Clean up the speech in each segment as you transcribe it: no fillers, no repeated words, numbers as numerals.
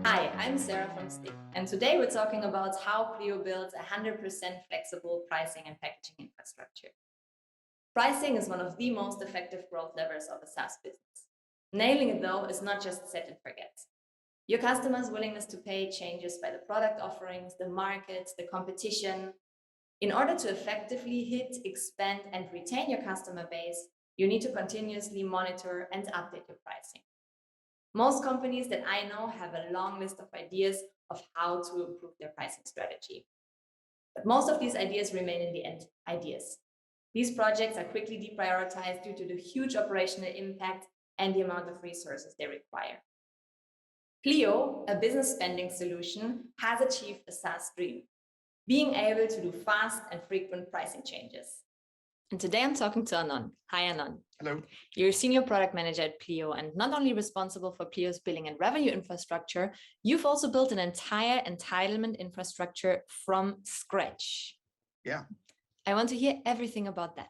Hi, I'm Sarah from Stick, and today we're talking about how Pleo builds a 100% flexible pricing and packaging infrastructure. Pricing is one of the most effective growth levers of a SaaS business. Nailing it, though, is not just set and forget. Your customers' willingness to pay changes by the product offerings, the market, the competition. In order to effectively hit, expand, and retain your customer base, you need to continuously monitor and update your pricing. Most companies that I know have a long list of ideas of how to improve their pricing strategy. But most of these ideas remain in the end ideas. These projects are quickly deprioritized due to the huge operational impact and the amount of resources they require. Pleo, a business spending solution, has achieved a SaaS dream, being able to do fast and frequent pricing changes. And today I'm talking to Arnon. Hi, Arnon. Hello. You're a senior product manager at Pleo and not only responsible for Pleo's billing and revenue infrastructure, you've also built an entire entitlement infrastructure from scratch. Yeah. I want to hear everything about that.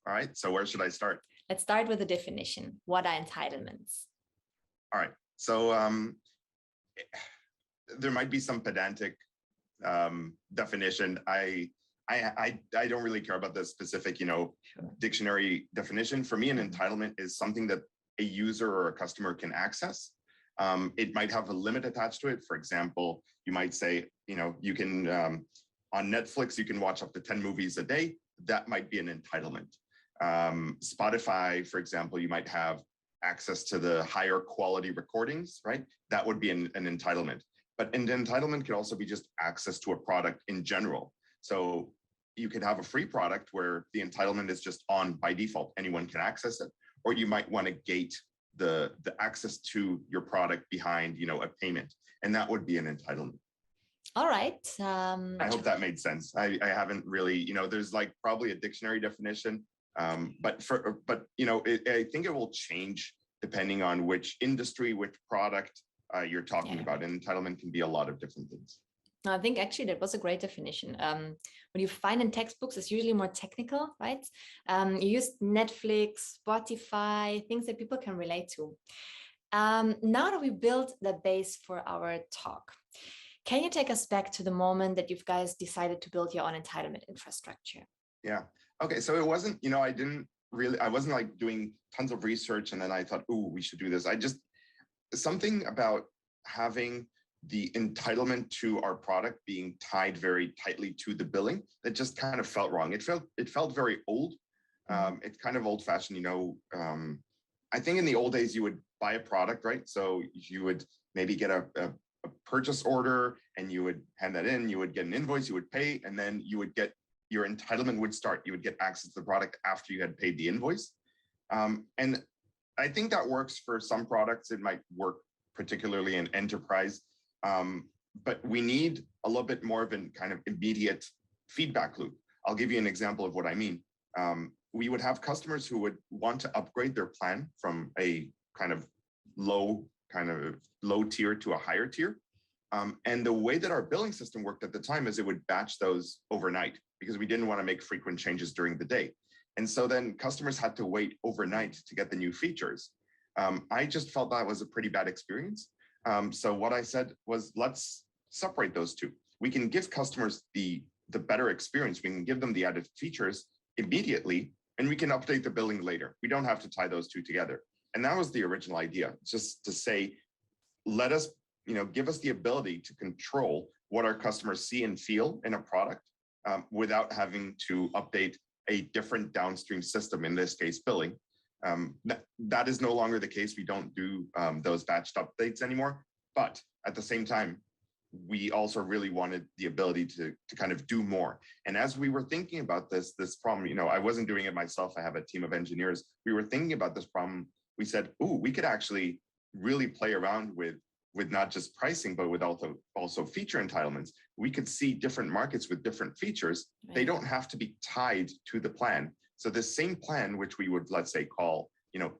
All right. So where should I start? Let's start with the definition. What are entitlements? All right. So there might be some pedantic definition. I don't really care about the specific, Sure. dictionary definition. For me, an entitlement is something that a user or a customer can access. It might have a limit attached to it. For example, you might say, you can, on Netflix, you can watch up to 10 movies a day. That might be an entitlement. Spotify, for example, you might have access to the higher quality recordings, right? That would be an entitlement. But an entitlement could also be just access to a product in general. So you could have a free product where the entitlement is just on by default, anyone can access it, or you might want to gate the access to your product behind, a payment, and that would be an entitlement. All right. I hope that made sense. I haven't really, there's like probably a dictionary definition, but I think it will change depending on which industry, which product you're talking about. And entitlement can be a lot of different things. I think actually that was a great definition. What you find in textbooks is usually more technical, right? You use Netflix, Spotify, things that people can relate to. Now that we built the base for our talk, can you take us back to the moment that you guys decided to build your own entitlement infrastructure? Yeah. Okay. So it wasn't, I wasn't like doing tons of research and then I thought, oh, we should do this. Something about having the entitlement to our product being tied very tightly to the billing that just kind of felt wrong. It felt very old. It's kind of old fashioned, I think in the old days you would buy a product, right? So you would maybe get a purchase order and you would hand that in, you would get an invoice, you would pay, and then you would get your entitlement would start. You would get access to the product after you had paid the invoice. And I think that works for some products. It might work particularly in enterprise. But we need a little bit more of an kind of immediate feedback loop. I'll give you an example of what I mean. We would have customers who would want to upgrade their plan from a kind of low tier to a higher tier. And the way that our billing system worked at the time is it would batch those overnight because we didn't want to make frequent changes during the day. And so then customers had to wait overnight to get the new features. I just felt that was a pretty bad experience. So what I said was, let's separate those two. We can give customers the better experience. We can give them the added features immediately, and we can update the billing later. We don't have to tie those two together. And that was the original idea, just to say, let us, give us the ability to control what our customers see and feel in a product without having to update a different downstream system, in this case, billing. That is no longer the case. We don't do those batched updates anymore. But at the same time, we also really wanted the ability to kind of do more. And as we were thinking about this problem, I wasn't doing it myself. I have a team of engineers. We were thinking about this problem. We said, oh, we could actually really play around with not just pricing, but with also feature entitlements. We could see different markets with different features. Right. They don't have to be tied to the plan. So the same plan, which we would, let's say, call,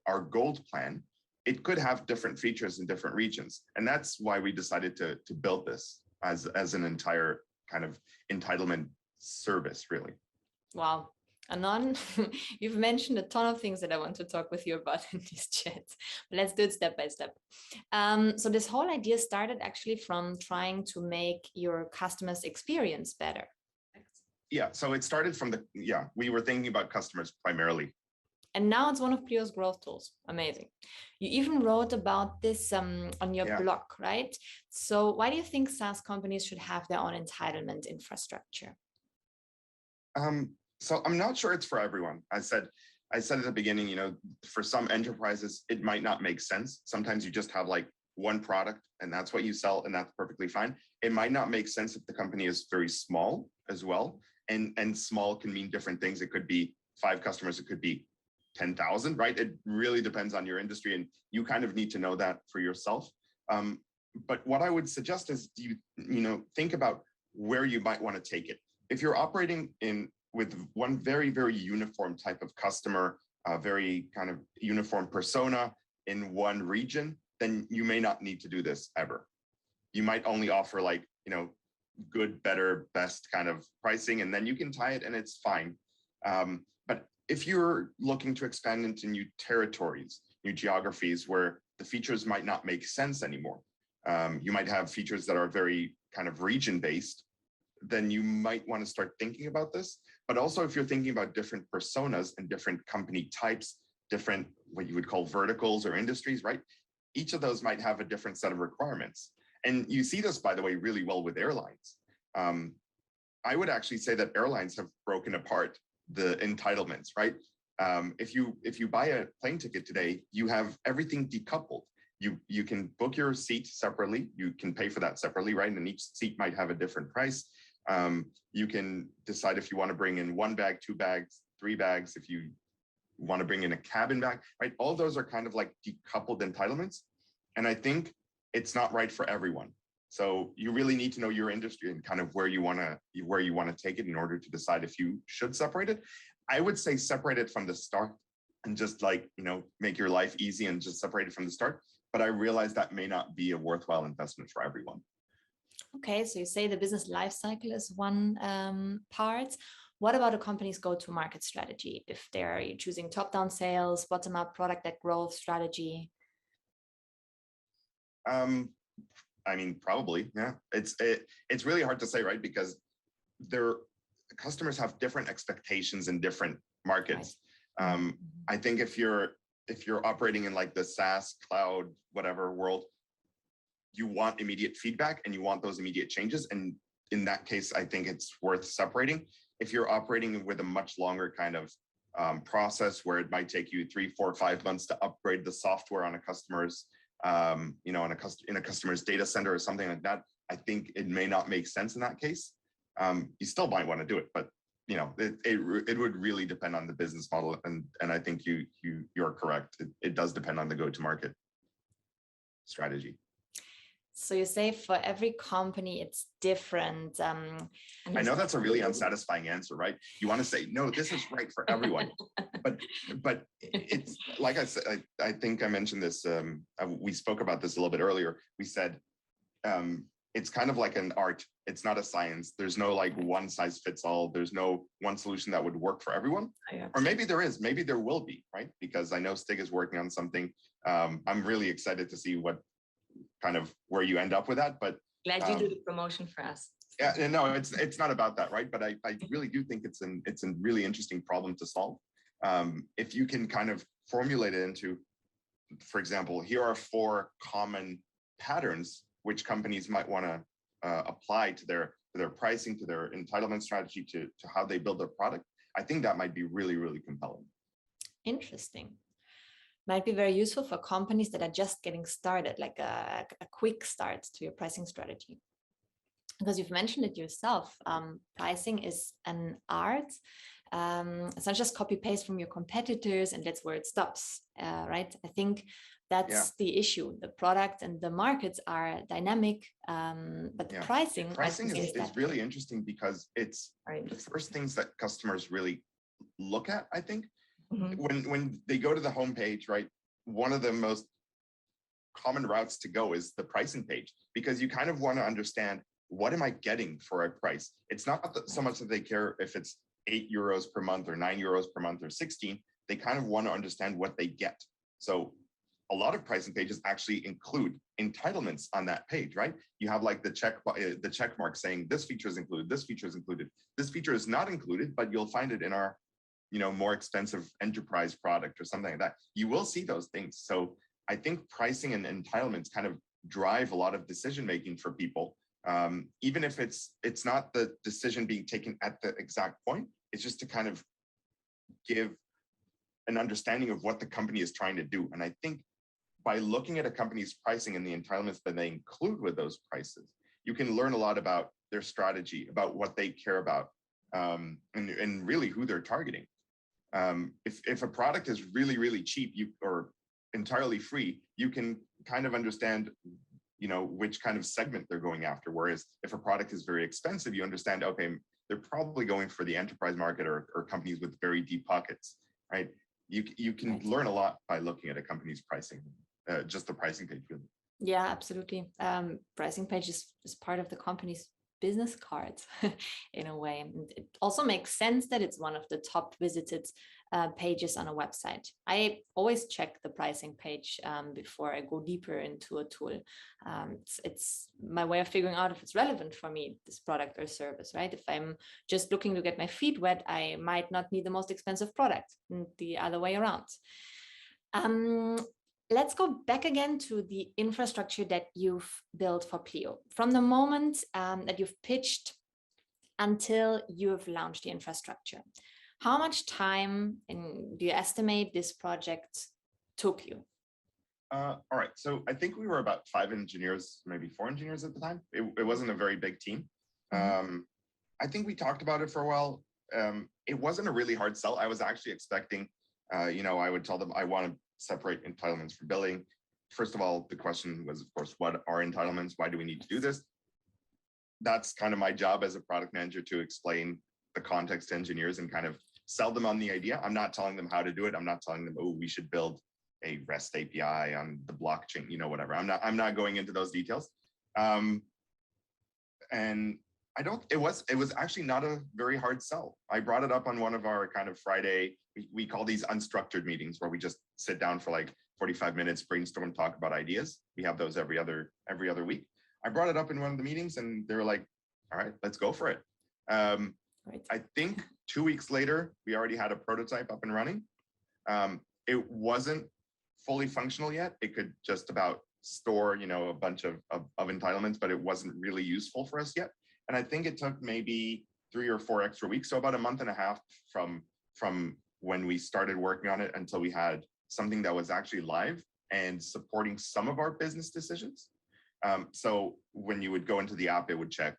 our gold plan, it could have different features in different regions. And that's why we decided to build this as an entire kind of entitlement service, really. Wow. Anon, you've mentioned a ton of things that I want to talk with you about in this chat, but let's do it step by step. So this whole idea started actually from trying to make your customers' experience better. Yeah, so it started from we were thinking about customers primarily. And now it's one of Pleo's growth tools. Amazing. You even wrote about this on your blog, right? So why do you think SaaS companies should have their own entitlement infrastructure? So I'm not sure it's for everyone. I said at the beginning, for some enterprises, it might not make sense. Sometimes you just have like one product and that's what you sell, and that's perfectly fine. It might not make sense if the company is very small as well. And small can mean different things. It could be 5 customers, it could be 10,000, right? It really depends on your industry, and you kind of need to know that for yourself. But what I would suggest is you think about where you might want to take it. If you're operating with one very, very uniform type of customer, a very kind of uniform persona in one region, then you may not need to do this ever. You might only offer like, good, better, best kind of pricing, and then you can tie it and it's fine. But if you're looking to expand into new territories, new geographies where the features might not make sense anymore, you might have features that are very kind of region-based, then you might want to start thinking about this. But also if you're thinking about different personas and different company types, different what you would call verticals or industries, right? Each of those might have a different set of requirements. And you see this, by the way, really well with airlines. I would actually say that airlines have broken apart the entitlements, right? If you buy a plane ticket today, you have everything decoupled. You can book your seat separately. You can pay for that separately, right? And each seat might have a different price. You can decide if you want to bring in 1 bag, 2 bags, 3 bags, if you want to bring in a cabin bag, right? All those are kind of like decoupled entitlements. And I think it's not right for everyone. So you really need to know your industry and kind of where you want to take it in order to decide if you should separate it. I would say separate it from the start and just like, make your life easy and just separate it from the start. But I realize that may not be a worthwhile investment for everyone. Okay, so you say the business life cycle is one part. What about a company's go-to-market strategy? If they're choosing top-down sales, bottom-up product-led growth strategy? I mean, probably, yeah. It's really hard to say, right? Because their customers have different expectations in different markets. Right. I think if you're operating in like the SaaS, cloud, whatever world, you want immediate feedback and you want those immediate changes. And in that case, I think it's worth separating. If you're operating with a much longer kind of process where it might take you 3, 4, 5 months to upgrade the software on a customer's, in a customer's data center or something like that, I think it may not make sense in that case. You still might want to do it, but it would really depend on the business model. And I think you're correct. It does depend on the go-to-market strategy. So you say for every company, it's different. I know that's a really unsatisfying answer, right? You want to say, no, this is right for everyone. but it's like I said, I think I mentioned this. We spoke about this a little bit earlier. We said it's kind of like an art. It's not a science. There's no like one size fits all. There's no one solution that would work for everyone. Or maybe there is. Maybe there will be, right? Because I know Stig is working on something. I'm really excited to see kind of where you end up with that, but glad you do the promotion for us. Yeah, no, it's not about that, right? But I really do think it's a really interesting problem to solve. If you can kind of formulate it into, for example, here are 4 common patterns which companies might want to apply to their pricing, to their entitlement strategy, to how they build their product. I think that might be really, really compelling. Interesting. Might be very useful for companies that are just getting started, like a quick start to your pricing strategy. Because you've mentioned it yourself, pricing is an art. It's not just copy paste from your competitors and that's where it stops, right? I think that's the issue. The product and the markets are dynamic, but the pricing is really interesting because it's the first things that customers really look at, I think. Mm-hmm. When they go to the homepage, right, one of the most common routes to go is the pricing page, because you kind of want to understand, what am I getting for a price? It's not so much that they care if it's €8 per month or €9 per month or 16, they kind of want to understand what they get. So a lot of pricing pages actually include entitlements on that page, right? You have like the check mark saying this feature is included, this feature is included, this feature is not included, but you'll find it in our, more expensive enterprise product or something like that. You will see those things. So I think pricing and entitlements kind of drive a lot of decision making for people. Even if it's not the decision being taken at the exact point, it's just to kind of give an understanding of what the company is trying to do. And I think by looking at a company's pricing and the entitlements that they include with those prices, you can learn a lot about their strategy, about what they care about, and really who they're targeting. If a product is really, really cheap, or entirely free, you can kind of understand, which kind of segment they're going after. Whereas if a product is very expensive, you understand, okay, they're probably going for the enterprise market or companies with very deep pockets, right? You can learn a lot by looking at a company's pricing, just the pricing page. Really. Yeah, absolutely. Pricing page is part of the company's business cards in a way. And it also makes sense that it's one of the top visited pages on a website. I always check the pricing page before I go deeper into a tool. It's my way of figuring out if it's relevant for me, this product or service, right? If I'm just looking to get my feet wet, I might not need the most expensive product, and the other way around. Let's go back again to the infrastructure that you've built for Pleo. From the moment that you've pitched until you've launched the infrastructure, how much time do you estimate this project took you? All right. So I think we were about 5 engineers, maybe 4 engineers at the time. It wasn't a very big team. I think we talked about it for a while. It wasn't a really hard sell. I was actually expecting, I would tell them I want to separate entitlements from billing. First of all, the question was, of course, what are entitlements? Why do we need to do this? That's kind of my job as a product manager, to explain the context to engineers and kind of sell them on the idea. I'm not telling them how to do it. I'm not telling them, oh, we should build a REST API on the blockchain, whatever. I'm not going into those details. And it was actually not a very hard sell. I brought it up on one of our kind of Friday, we call these unstructured meetings, where we just sit down for like 45 minutes, brainstorm, and talk about ideas. We have those every other week. I brought it up in one of the meetings and they were like, all right, let's go for it. Right. I think 2 weeks later, we already had a prototype up and running. It wasn't fully functional yet. It could just about store, a bunch of entitlements, but it wasn't really useful for us yet. And I think it took maybe 3 or 4 extra weeks, so about a month and a half from when we started working on it until we had something that was actually live and supporting some of our business decisions. So when you would go into the app, it would check,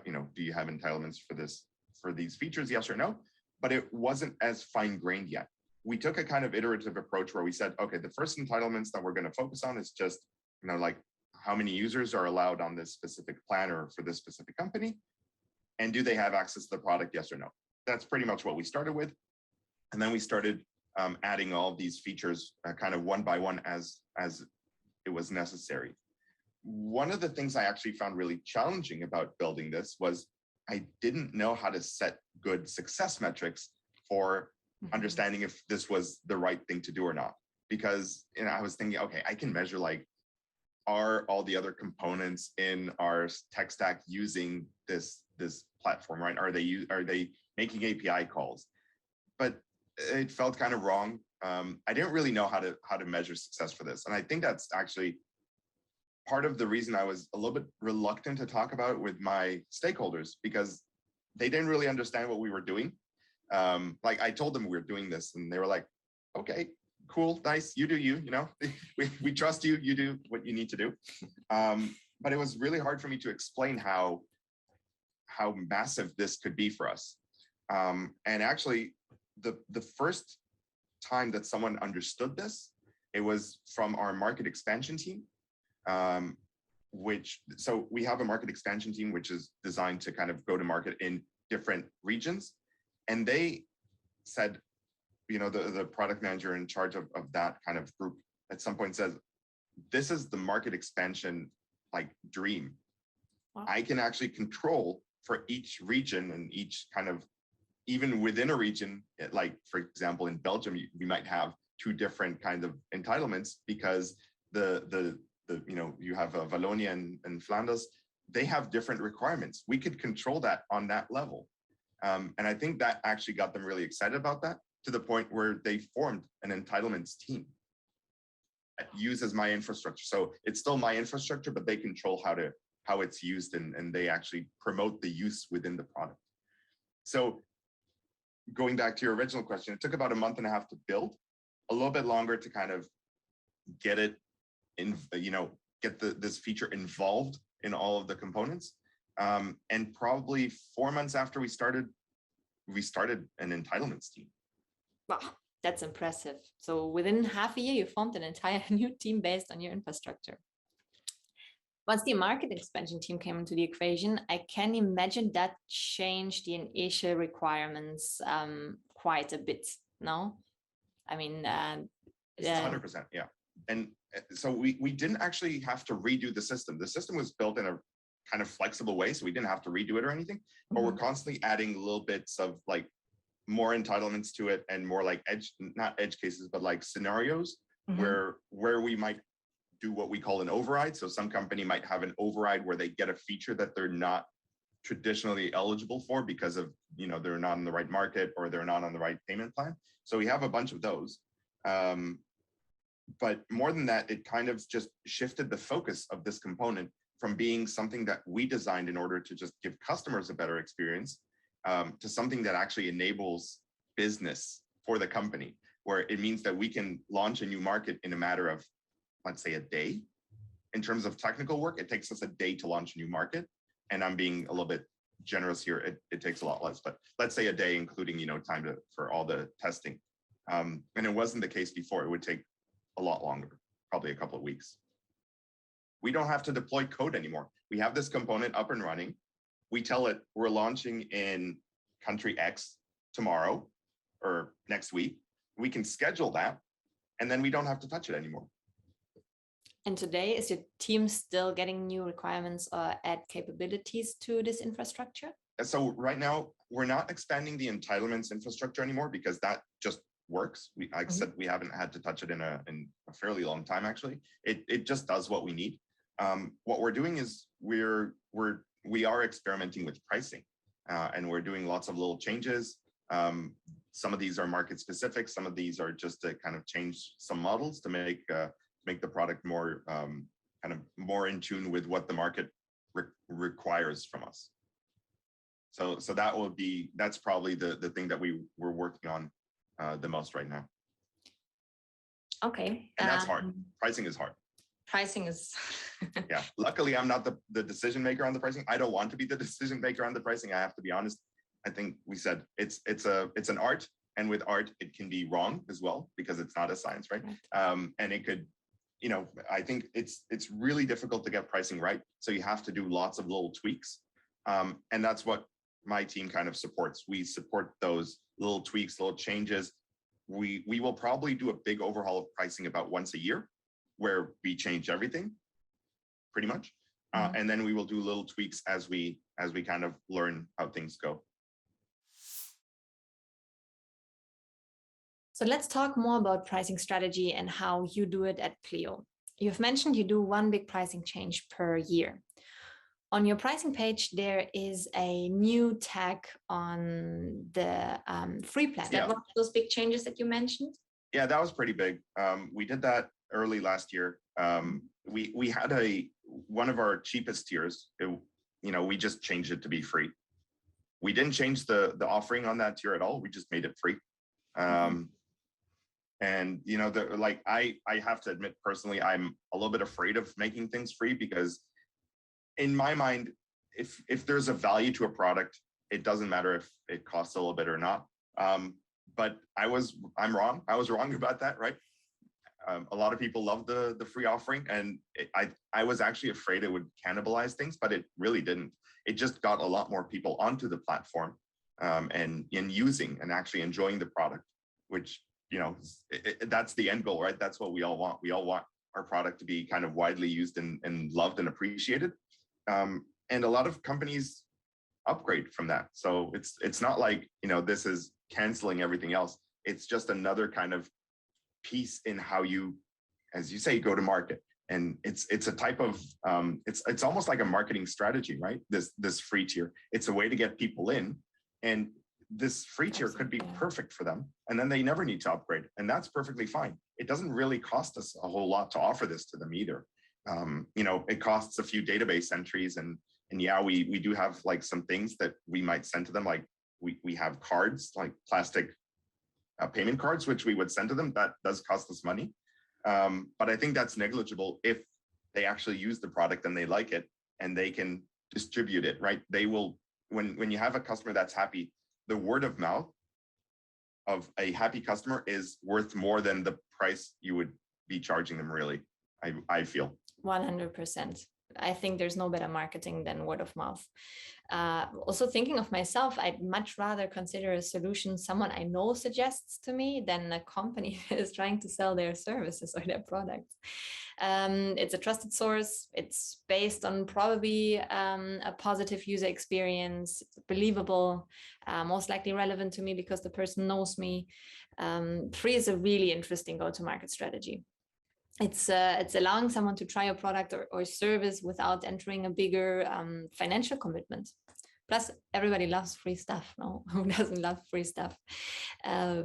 do you have entitlements for these features, yes or no? But it wasn't as fine-grained yet. We took a kind of iterative approach where we said, okay, the first entitlements that we're going to focus on is just, like how many users are allowed on this specific plan or for this specific company, and do they have access to the product, yes or no? That's pretty much what we started with. And then we started adding all of these features kind of one by one as it was necessary. One of the things I actually found really challenging about building this was I didn't know how to set good success metrics for understanding if this was the right thing to do or not. Because I was thinking, okay, I can measure like, are all the other components in our tech stack using this platform, right? Are they making API calls? But it felt kind of wrong. I didn't really know how to measure success for this. And I think that's actually part of the reason I was a little bit reluctant to talk about it with my stakeholders, because they didn't really understand what we were doing. Like I told them we were doing this and they were like, okay, cool, nice, you do you, we trust you, you do what you need to do. But it was really hard for me to explain how massive this could be for us. And actually, the first time that someone understood this, it was from our market expansion team. So we have a market expansion team, which is designed to kind of go to market in different regions. And they said, the product manager in charge of that kind of group at some point says, this is the market expansion like dream. Wow. I can actually control for each region and each kind of even within a region, like for example, in Belgium, we might have two different kinds of entitlements because the you have Wallonia and Flanders, they have different requirements. We could control that on that level. And I think that actually got them really excited about that, to the point where they formed an entitlements team that uses my infrastructure. So it's still my infrastructure, but they control how it's used, and they actually promote the use within the product. So going back to your original question, it took about a month and a half to build, a little bit longer to kind of get it in, get this feature involved in all of the components. And probably 4 months after we started an entitlements team. Wow, that's impressive. So within half a year, you formed an entire new team based on your infrastructure. Once the market expansion team came into the equation, I can imagine that changed the initial requirements quite a bit, no? I mean, 100%, yeah. And so we didn't actually have to redo the system. The system was built in a kind of flexible way, so we didn't have to redo it or anything, but we're constantly adding little bits of like more entitlements to it, and more like not edge cases, but like scenarios where we might do what we call an override. So some company might have an override where they get a feature that they're not traditionally eligible for because of, they're not in the right market or they're not on the right payment plan. So we have a bunch of those. But more than that, it kind of just shifted the focus of this component from being something that we designed in order to just give customers a better experience, to something that actually enables business for the company, where it means that we can launch a new market in a matter of, let's say, a day. In terms of technical work, it takes us a day to launch a new market. And I'm being a little bit generous here. It takes a lot less, but let's say a day, including, time for all the testing. And it wasn't the case before. It would take a lot longer, probably a couple of weeks. We don't have to deploy code anymore. We have this component up and running. We tell it we're launching in country X tomorrow or next week. We can schedule that, and then we don't have to touch it anymore. And today, is your team still getting new requirements or add capabilities to this infrastructure? So right now, we're not expanding the entitlements infrastructure anymore because that just works. I said we haven't had to touch it in a fairly long time, actually. It just does what we need. What we're doing is we are experimenting with pricing, and we're doing lots of little changes. Some of these are market specific. Some of these are just to kind of change some models to make the product more kind of more in tune with what the market requires from us. So that's probably the thing that we're working on the most right now. Okay. And that's hard. Pricing is hard. Pricing is yeah. Luckily, I'm not the decision maker on the pricing. I don't want to be the decision maker on the pricing. I have to be honest. I think we said it's an art, and with art it can be wrong as well because it's not a science, right? And it could, I think it's really difficult to get pricing right. So you have to do lots of little tweaks, and that's what my team kind of supports. We support those little tweaks, little changes. We will probably do a big overhaul of pricing about once a year, where we change everything, pretty much, and then we will do little tweaks as we kind of learn how things go. So let's talk more about pricing strategy and how you do it at Pleo. You've mentioned you do one big pricing change per year. On your pricing page, there is a new tag on the free plan. Yeah. That one of those big changes that you mentioned? Yeah, that was pretty big. We did that early last year. We had one of our cheapest tiers. We just changed it to be free. We didn't change the offering on that tier at all. We just made it free. And I have to admit personally, I'm a little bit afraid of making things free because in my mind, if there's a value to a product, it doesn't matter if it costs a little bit or not. But I'm wrong. I was wrong about that, right? A lot of people love the free offering, and I was actually afraid it would cannibalize things, but it really didn't. It just got a lot more people onto the platform, and using and actually enjoying the product, which that's the end goal, right? That's what we all want. We all want our product to be kind of widely used and loved and appreciated. And a lot of companies upgrade from that. So it's not like, this is canceling everything else. It's just another kind of piece in how you, as you say, go to market. And it's a type of it's almost like a marketing strategy, right? This free tier. It's a way to get people in, and this free tier could be perfect for them, and then they never need to upgrade, and that's perfectly fine. It doesn't really cost us a whole lot to offer this to them either. It costs a few database entries, and yeah, we do have like some things that we might send to them, like we have cards, like plastic payment cards, which we would send to them. That does cost us money. But I think that's negligible if they actually use the product and they like it and they can distribute it, right? They will, when you have a customer that's happy, the word of mouth of a happy customer is worth more than the price you would be charging them, really, I feel. 100%. I think there's no better marketing than word of mouth. Also thinking of myself, I'd much rather consider a solution someone I know suggests to me than a company that is trying to sell their services or their products. It's a trusted source. It's based on probably a positive user experience. It's believable, most likely relevant to me because the person knows me. Free is a really interesting go-to-market strategy. It's allowing someone to try a product or service without entering a bigger financial commitment. Plus, everybody loves free stuff. No, who doesn't love free stuff?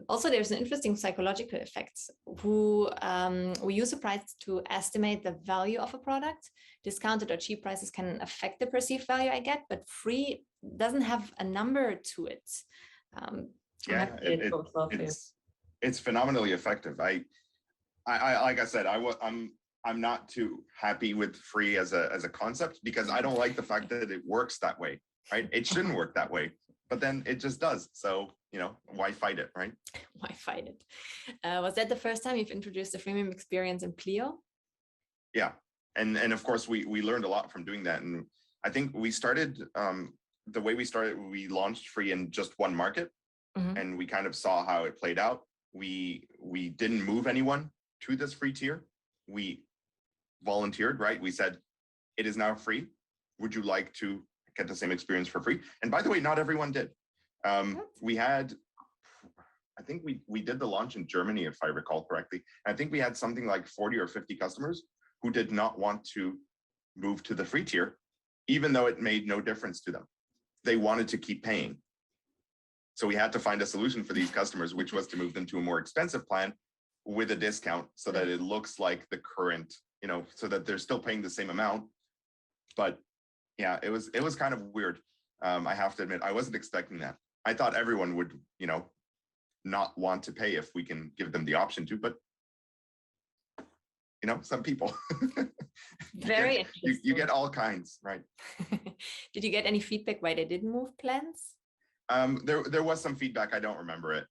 Also, there's an interesting psychological effect. We use a price to estimate the value of a product. Discounted or cheap prices can affect the perceived value I get, but free doesn't have a number to it. It's phenomenally effective. I like I said, I'm not too happy with free as a concept because I don't like the fact that it works that way, right? It shouldn't work that way, but then it just does. So, why fight it, right? Why fight it? Was that the first time you've introduced a freemium experience in Pleo? Yeah, and of course we learned a lot from doing that, and I think we started the way we started. We launched free in just one market, and we kind of saw how it played out. We didn't move anyone to this free tier. We volunteered, right? We said, it is now free. Would you like to get the same experience for free? And by the way, not everyone did. We had, I think we did the launch in Germany, if I recall correctly. I think we had something like 40 or 50 customers who did not want to move to the free tier, even though it made no difference to them. They wanted to keep paying. So we had to find a solution for these customers, which was to move them to a more expensive plan with a discount so that it looks like the current, so that they're still paying the same amount. But yeah, it was kind of weird. I have to admit, I wasn't expecting that. I thought everyone would, not want to pay if we can give them the option to, but some people. Very interesting. You get all kinds, right? Did you get any feedback why they didn't move plans? There was some feedback. I don't remember it.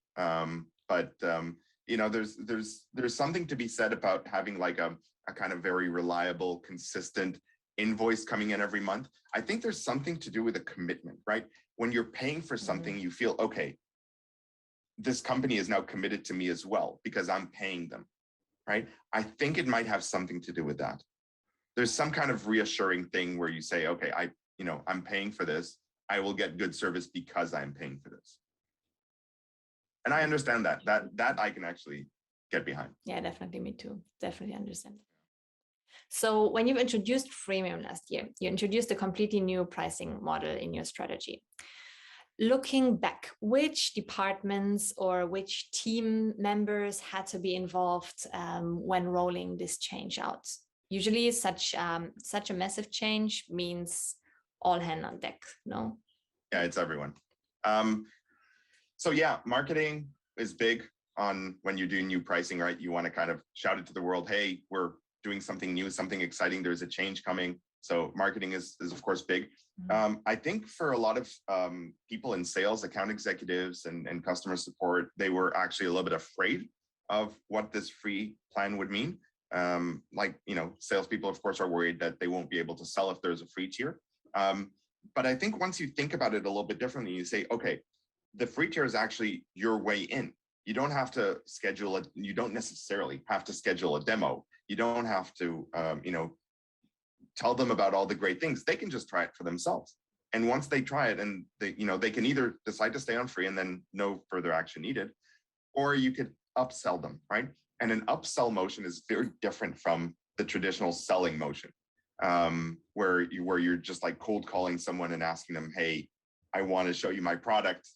But there's something to be said about having like a kind of very reliable, consistent invoice coming in every month. I think there's something to do with a commitment, right? When you're paying for something, you feel, okay, this company is now committed to me as well because I'm paying them, right? I think it might have something to do with that. There's some kind of reassuring thing where you say, okay, I'm paying for this. I will get good service because I'm paying for this. And I understand that I can actually get behind. Yeah, definitely. Me too. Definitely understand. So when you've introduced freemium last year, you introduced a completely new pricing model in your strategy. Looking back, which departments or which team members had to be involved when rolling this change out? Usually such a massive change means all hands on deck, no? Yeah, it's everyone. So yeah, marketing is big on when you're doing new pricing, right? You want to kind of shout it to the world, hey, we're doing something new, something exciting. There's a change coming. So marketing is of course big. I think for a lot of people in sales, account executives and customer support, they were actually a little bit afraid of what this free plan would mean. Salespeople, of course, are worried that they won't be able to sell if there's a free tier. But I think once you think about it a little bit differently, you say, okay, the free tier is actually your way in. You don't have to schedule it. You don't necessarily have to schedule a demo. You don't have to, tell them about all the great things. They can just try it for themselves. And once they try it, and they can either decide to stay on free and then no further action needed, or you could upsell them, right? And an upsell motion is very different from the traditional selling motion, where you're just like cold calling someone and asking them, hey, I want to show you my product.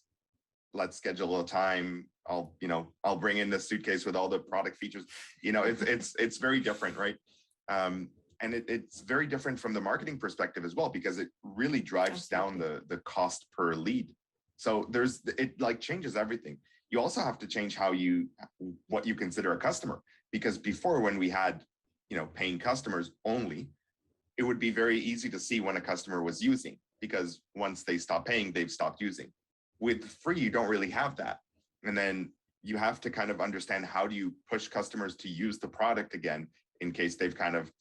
Let's schedule a time. I'll bring in the suitcase with all the product features. It's very different, right? And it's very different from the marketing perspective as well, because it really drives down the cost per lead. So it like changes everything. You also have to change what you consider a customer, because before, when we had, paying customers only, it would be very easy to see when a customer was using, because once they stop paying, they've stopped using. With free, you don't really have that. And then you have to kind of understand, how do you push customers to use the product again in case they've kind of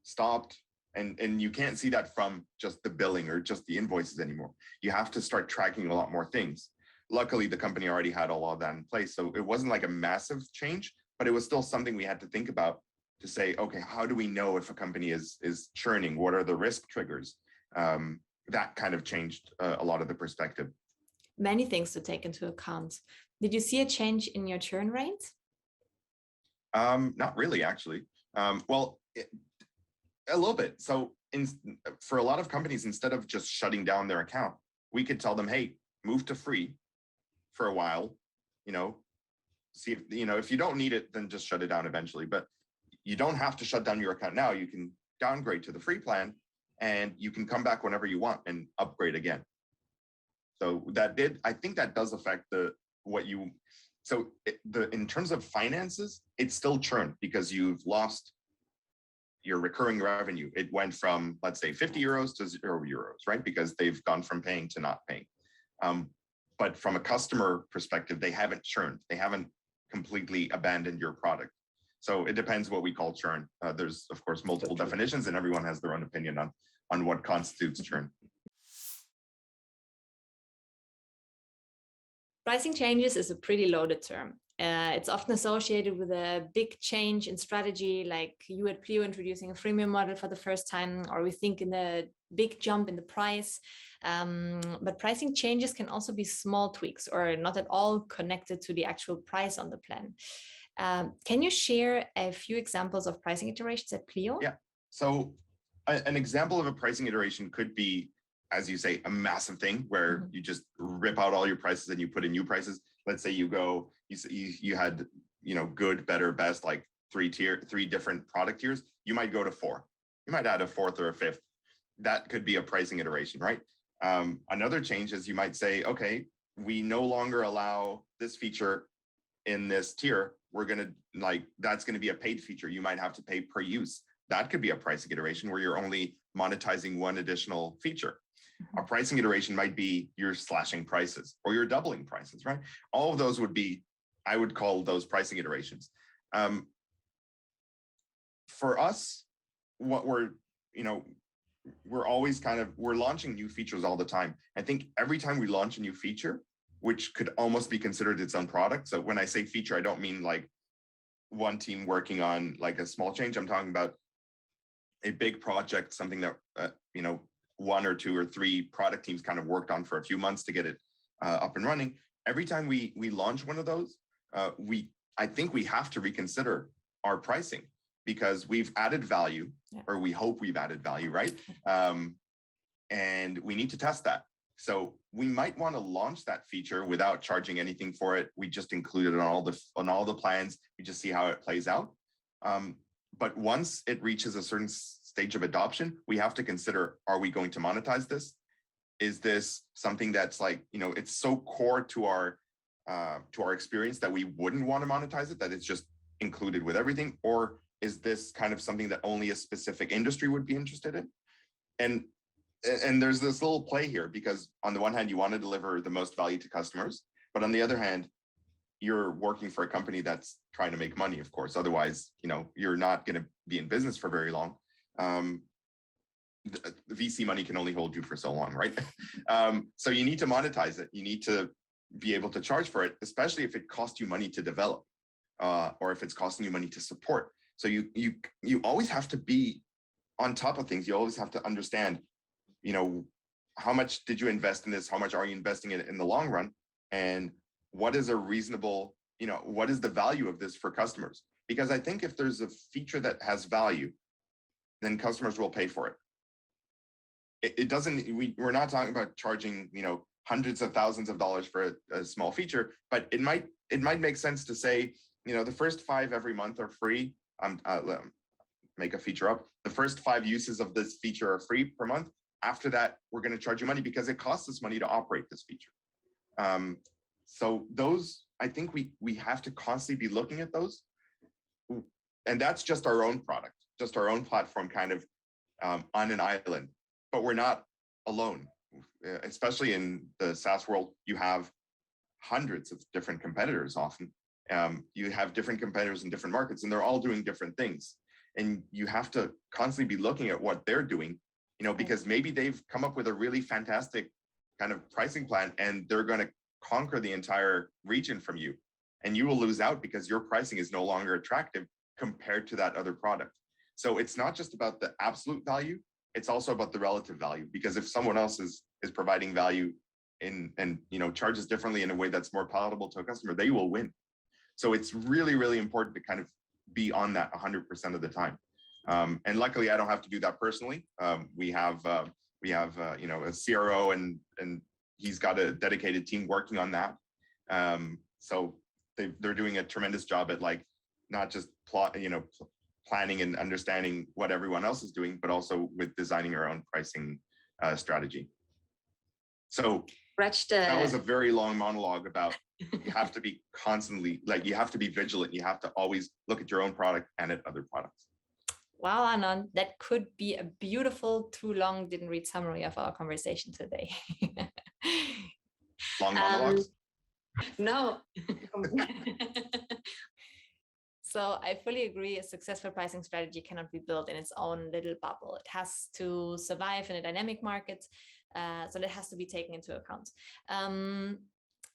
stopped. And you can't see that from just the billing or just the invoices anymore. You have to start tracking a lot more things. Luckily, the company already had all of that in place. So it wasn't like a massive change, but it was still something we had to think about, to say, okay, how do we know if a company is churning? What are the risk triggers? That kind of changed a lot of the perspective. Many things to take into account. Did you see a change in your churn rate? Not really, actually. A little bit. So for a lot of companies, instead of just shutting down their account, we could tell them, hey, move to free for a while, see if, if you don't need it, then just shut it down eventually. But you don't have to shut down your account now. You can downgrade to the free plan, and you can come back whenever you want and upgrade again. So I think that does affect in terms of finances, it's still churn, because you've lost your recurring revenue. It went from, let's say, 50 euros to 0 euros, right? Because they've gone from paying to not paying. But from a customer perspective, they haven't churned. They haven't completely abandoned your product. So it depends what we call churn. There's, of course, multiple definitions, and everyone has their own opinion on what constitutes churn. Pricing changes is a pretty loaded term. It's often associated with a big change in strategy, like you at Pleo introducing a freemium model for the first time, or we think in a big jump in the price. But pricing changes can also be small tweaks, or not at all connected to the actual price on the plan. Can you share a few examples of pricing iterations at Pleo? Yeah. So an example of a pricing iteration could be, as you say, a massive thing where you just rip out all your prices and you put in new prices. Let's say you had, good, better, best, like three different product tiers. You might go to 4. You might add a 4th or a 5th. That could be a pricing iteration, right? Another change is, you might say, okay, we no longer allow this feature in this tier. That's going to be a paid feature. You might have to pay per use. That could be a pricing iteration where you're only monetizing one additional feature. A pricing iteration might be you're slashing prices, or you're doubling prices, right? All of those I would call those pricing iterations. For us, what we're always we're launching new features all the time. I think every time we launch a new feature, which could almost be considered its own product. So when I say feature, I don't mean like one team working on like a small change. I'm talking about a big project, something that, 1 or 2 or 3 product teams kind of worked on for a few months to get it up and running. Every time we launch one of those, I think we have to reconsider our pricing, because we've added value, or we hope we've added value, right? And we need to test that. So we might want to launch that feature without charging anything for it. We just include it on all the plans. We just see how it plays out. But once it reaches a certain stage of adoption, we have to consider, are we going to monetize this? Is this something that's it's so core to our experience that we wouldn't want to monetize it, that it's just included with everything? Or is this kind of something that only a specific industry would be interested in? And there's this little play here, because on the one hand, you want to deliver the most value to customers, but on the other hand, you're working for a company that's trying to make money, of course. Otherwise, you're not going to be in business for very long. The VC money can only hold you for so long, right? So you need to monetize it. You need to be able to charge for it, especially if it costs you money to develop, or if it's costing you money to support. So you always have to be on top of things. You always have to understand, how much did you invest in this? How much are you investing in the long run? And what is a reasonable, what is the value of this for customers? Because I think if there's a feature that has value, then customers will pay for it. It doesn't, we're not talking about charging, hundreds of thousands of dollars for a small feature, but it might make sense to say, the first 5 every month are free. Make a feature up. The first 5 uses of this feature are free per month. After that, we're going to charge you money because it costs us money to operate this feature. So those, I think we have to constantly be looking at those. And that's just our own product, just our own platform kind of on an island. But we're not alone, especially in the SaaS world. You have hundreds of different competitors often. You have different competitors in different markets, and they're all doing different things. And you have to constantly be looking at what they're doing, because maybe they've come up with a really fantastic kind of pricing plan and they're going to conquer the entire region from you. And you will lose out because your pricing is no longer attractive compared to that other product. So it's not just about the absolute value, it's also about the relative value, because if someone else is providing value and charges differently in a way that's more palatable to a customer, they will win. So it's really, really important to kind of be on that 100% of the time. And luckily, I don't have to do that personally. We have a CRO, and he's got a dedicated team working on that. So they're doing a tremendous job at not just planning and understanding what everyone else is doing, but also with designing our own pricing strategy. So that was a very long monologue about you have to be constantly, you have to be vigilant. You have to always look at your own product and at other products. Wow, Arnon, that could be a beautiful, too long, didn't read summary of our conversation today. Long monologues? No. So I fully agree, a successful pricing strategy cannot be built in its own little bubble. It has to survive in a dynamic market. So that has to be taken into account.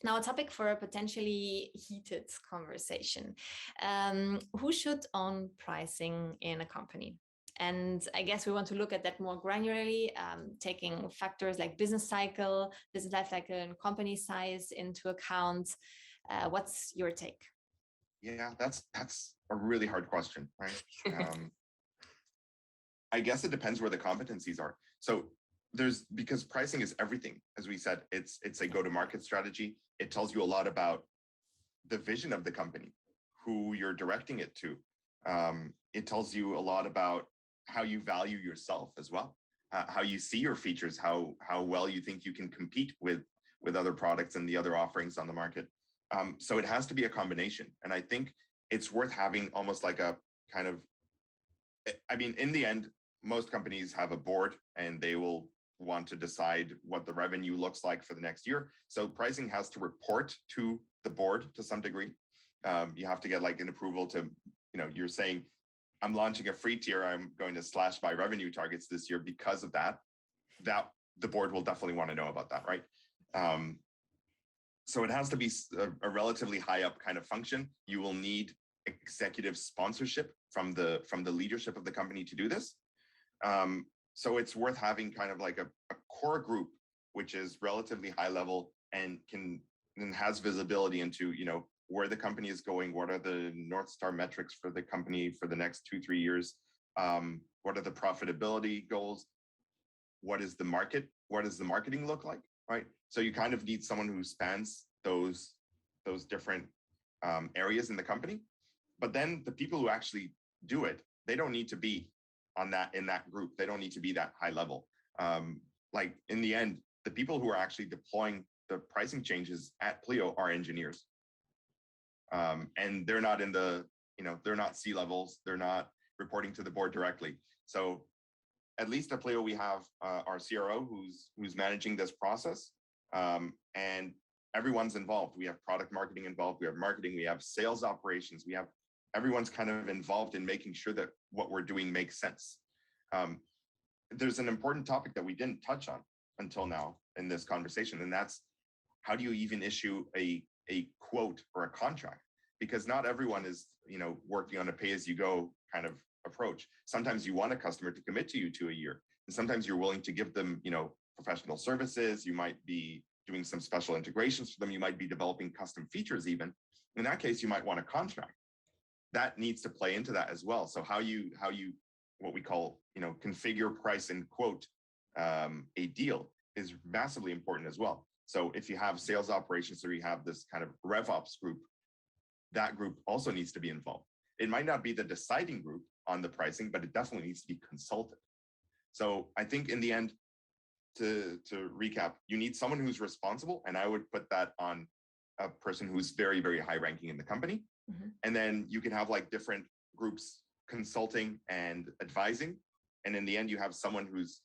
Now, a topic for a potentially heated conversation. Who should own pricing in a company? And I guess we want to look at that more granularly, taking factors like business cycle, business life cycle, and company size into account. What's your take? Yeah, that's a really hard question, right? I guess it depends where the competencies are. So because pricing is everything, as we said, it's a go-to-market strategy. It tells you a lot about the vision of the company, who you're directing it to. It tells you a lot about how you value yourself as well, how you see your features, how well you think you can compete with other products and the other offerings on the market. So it has to be a combination. And I think it's worth having almost like a kind of, in the end, most companies have a board and they will want to decide what the revenue looks like for the next year. So pricing has to report to the board to some degree. You have to get an approval to, you're saying, I'm launching a free tier, I'm going to slash my revenue targets this year because of that the board will definitely want to know about that, right? So it has to be a relatively high up kind of function. You will need executive sponsorship from the leadership of the company to do this. So it's worth having kind of like a core group, which is relatively high level and has visibility into, where the company is going, what are the North Star metrics for the company for the next 2-3 years, what are the profitability goals, what is the market, what does the marketing look like, right? So you kind of need someone who spans those different areas in the company. But then the people who actually do it, they don't need to be in that group. They don't need to be that high level. In the end, the people who are actually deploying the pricing changes at Pleo are engineers. And they're not they're not C-levels. They're not reporting to the board directly. So at least at Pleo, we have our CRO who's managing this process, and everyone's involved. We have product marketing involved. We have marketing. We have sales operations. Everyone's kind of involved in making sure that what we're doing makes sense. There's an important topic that we didn't touch on until now in this conversation, and that's how do you even issue a quote or a contract? Because not everyone is, working on a pay-as-you-go kind of approach. Sometimes you want a customer to commit to you to a year, and sometimes you're willing to give them, professional services, you might be doing some special integrations for them, you might be developing custom features even. In that case, you might want a contract. That needs to play into that as well. So how you what we call, configure, price, and quote a deal is massively important as well. So if you have sales operations or you have this kind of RevOps group, that group also needs to be involved. It might not be the deciding group on the pricing, but it definitely needs to be consulted. So I think in the end, to recap, you need someone who's responsible, and I would put that on a person who's very, very high ranking in the company. Mm-hmm. And then you can have like different groups consulting and advising. And in the end, you have someone who's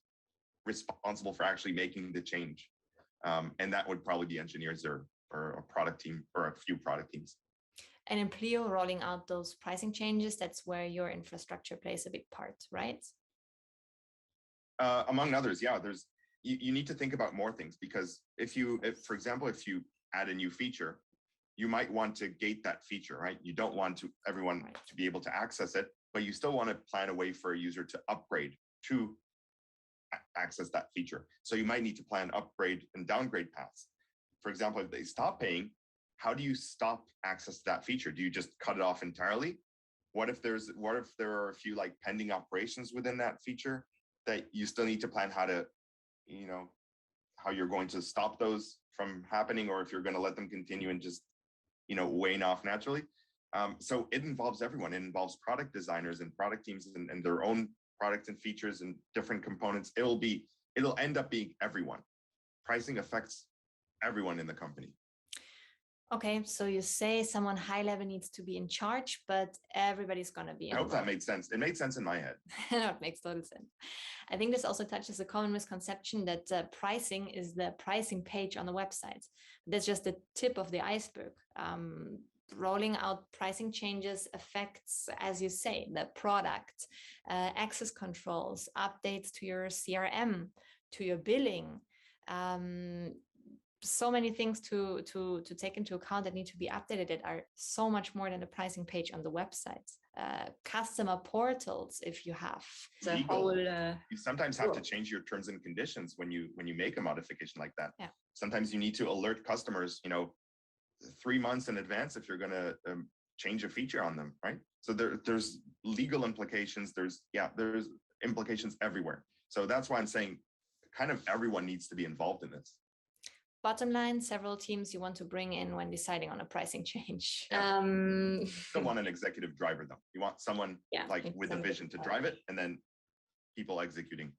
responsible for actually making the change. And that would probably be engineers or a product team or a few product teams. And in Pleo, rolling out those pricing changes, that's where your infrastructure plays a big part, right? Among others, yeah. You need to think about more things, because if for example, if you add a new feature, you might want to gate that feature, right? You don't want everyone to be able to access it, but you still want to plan a way for a user to upgrade to access that feature. So you might need to plan upgrade and downgrade paths. For example, if they stop paying, how do you stop access to that feature? Do you just cut it off entirely? What if there are a few like pending operations within that feature that you still need to plan how to, how you're going to stop those from happening, or if you're going to let them continue and just, wane off naturally. So it involves everyone. It involves product designers and product teams and their own products and features and different components. It'll end up being everyone. Pricing affects everyone in the company. Okay, so you say someone high level needs to be in charge, but everybody's going to be involved. I hope that made sense. It made sense in my head. It makes total sense. I think this also touches a common misconception that pricing is the pricing page on the website. That's just the tip of the iceberg. Rolling out pricing changes affects, as you say, the product, access controls, updates to your CRM, to your billing. So many things to take into account that need to be updated that are so much more than the pricing page on the website. Customer portals, if you have the whole. You sometimes have to change your terms and conditions when you make a modification like that. Yeah. Sometimes you need to alert customers, 3 months in advance if you're going to change a feature on them, right? So there's legal implications. There's implications everywhere. So that's why I'm saying kind of everyone needs to be involved in this. Bottom line, several teams you want to bring in when deciding on a pricing change. Yeah. You don't want an executive driver, though. You want someone with a vision to drive it, and then people executing.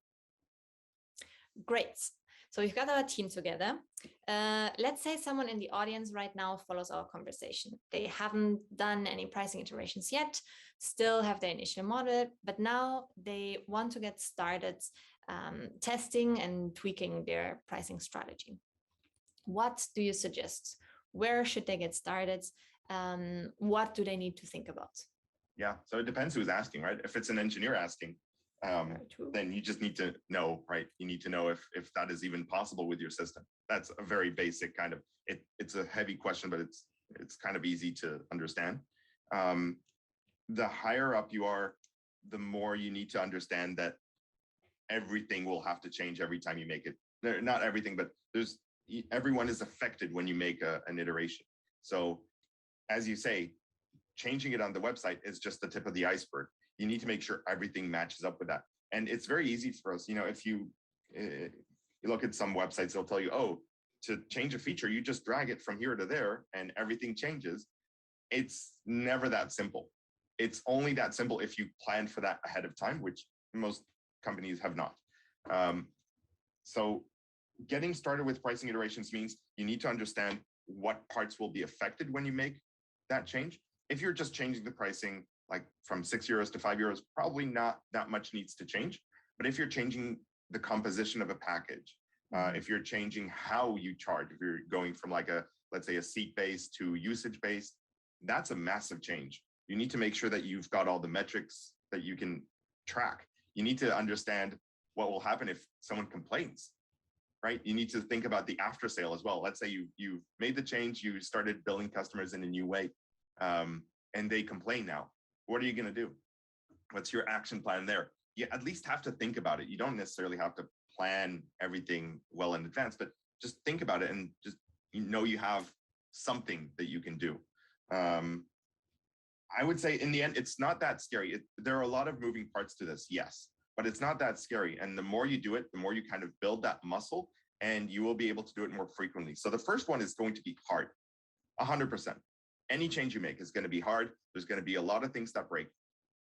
Great. So we've got our team together. Let's say someone in the audience right now follows our conversation. They haven't done any pricing iterations yet, still have their initial model, but now they want to get started testing and tweaking their pricing strategy. What do you suggest? Where should they get started? What do they need to think about? Yeah, so it depends who's asking, right? If it's an engineer asking, then you just need to know, right? You need to know if that is even possible with your system. That's a very basic kind of, it's a heavy question, but it's kind of easy to understand. The higher up you are, the more you need to understand that everything will have to change every time you make it. Not everything, but everyone is affected when you make an iteration. So as you say, changing it on the website is just the tip of the iceberg. You need to make sure everything matches up with that. And it's very easy for us. If you look at some websites, they'll tell you, to change a feature, you just drag it from here to there and everything changes. It's never that simple. It's only that simple if you plan for that ahead of time, which most companies have not. So getting started with pricing iterations means you need to understand what parts will be affected when you make that change. If you're just changing the pricing like from €6 to €5, probably not that much needs to change. But if you're changing the composition of a package, if you're changing how you charge, if you're going from let's say a seat-based to usage-based, that's a massive change. You need to make sure that you've got all the metrics that you can track. You need to understand what will happen if someone complains. Right? You need to think about the after sale as well. Let's say you made the change, you started billing customers in a new way, and they complain now. What are you going to do? What's your action plan there? You at least have to think about it. You don't necessarily have to plan everything well in advance, but just think about it and just, you have something that you can do. I would say in the end, it's not that scary. There are a lot of moving parts to this, yes, but it's not that scary. And the more you do it, the more you kind of build that muscle, and you will be able to do it more frequently. So the first one is going to be hard, 100%. Any change you make is going to be hard. There's going to be a lot of things that break,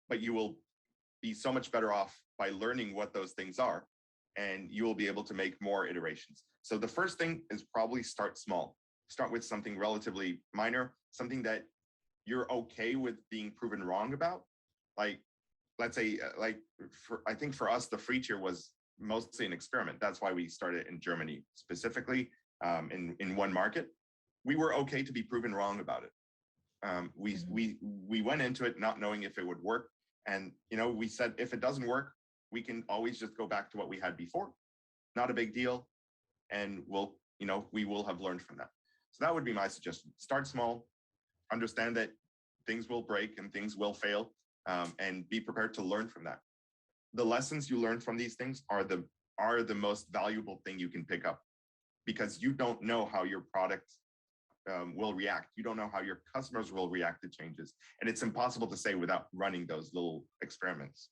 but you will be so much better off by learning what those things are, and you will be able to make more iterations. So the first thing is probably start small. Start with something relatively minor, something that you're okay with being proven wrong about. Like, let's say, I think for us, the free tier was mostly an experiment. That's why we started in Germany specifically, in one market. We were okay to be proven wrong about it. We went into it not knowing if it would work, and we said if it doesn't work, we can always just go back to what we had before. Not a big deal, and we will have learned from that. So that would be my suggestion. Start small, understand that things will break and things will fail, and be prepared to learn from that. The lessons you learn from these things are the most valuable thing you can pick up, because you don't know how your product will react. You don't know how your customers will react to changes. And it's impossible to say without running those little experiments.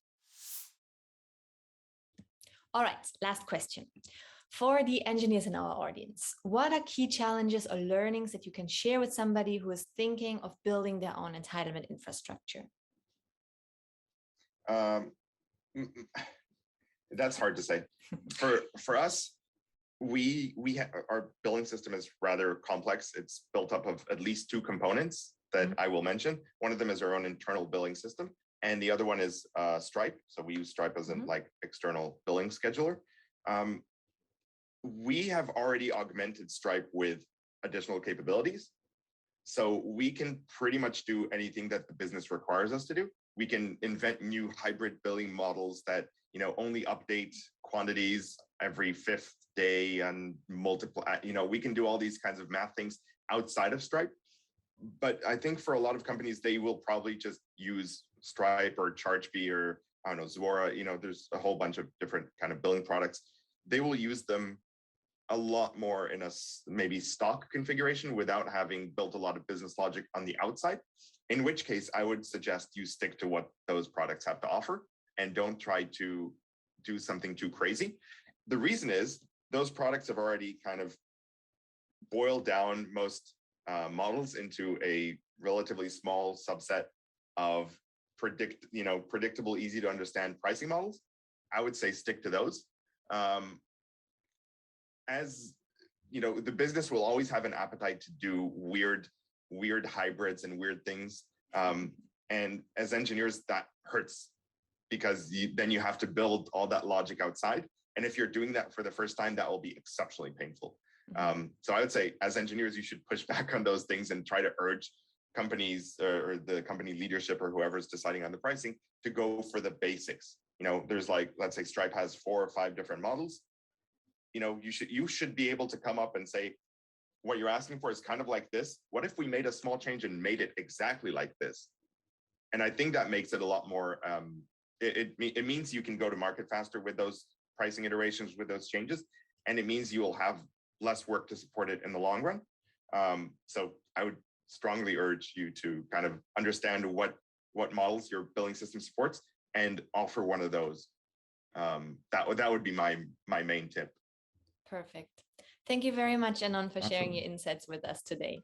All right, last question. For the engineers in our audience, what are key challenges or learnings that you can share with somebody who is thinking of building their own entitlement infrastructure? That's hard to say. For us, our billing system is rather complex. It's built up of at least two components that I will mention. One of them is our own internal billing system, and the other one is Stripe. So we use Stripe as an external billing scheduler. We have already augmented Stripe with additional capabilities. So we can pretty much do anything that the business requires us to do. We can invent new hybrid billing models that only update quantities every 5th day and multiple. We can do all these kinds of math things outside of Stripe. But I think for a lot of companies, they will probably just use Stripe or ChargeBee or Zuora. There's a whole bunch of different kind of billing products. They will use them a lot more in a maybe stock configuration without having built a lot of business logic on the outside, in which case I would suggest you stick to what those products have to offer and don't try to do something too crazy. The reason is those products have already kind of boiled down most models into a relatively small subset of predictable, easy to understand pricing models. I would say stick to those. As the business will always have an appetite to do weird hybrids and weird things. And as engineers, that hurts, because then you have to build all that logic outside. And if you're doing that for the first time, that will be exceptionally painful. So I would say as engineers, you should push back on those things and try to urge companies or the company leadership or whoever's deciding on the pricing to go for the basics. There's let's say Stripe has 4 or 5 different models. You should be able to come up and say, what you're asking for is kind of like this. What if we made a small change and made it exactly like this? And I think that makes it a lot more, it means you can go to market faster with those pricing iterations, with those changes. And it means you will have less work to support it in the long run. So I would strongly urge you to kind of understand what models your billing system supports and offer one of those. That would be my main tip. Perfect. Thank you very much, Arnon, for sharing your insights with us today.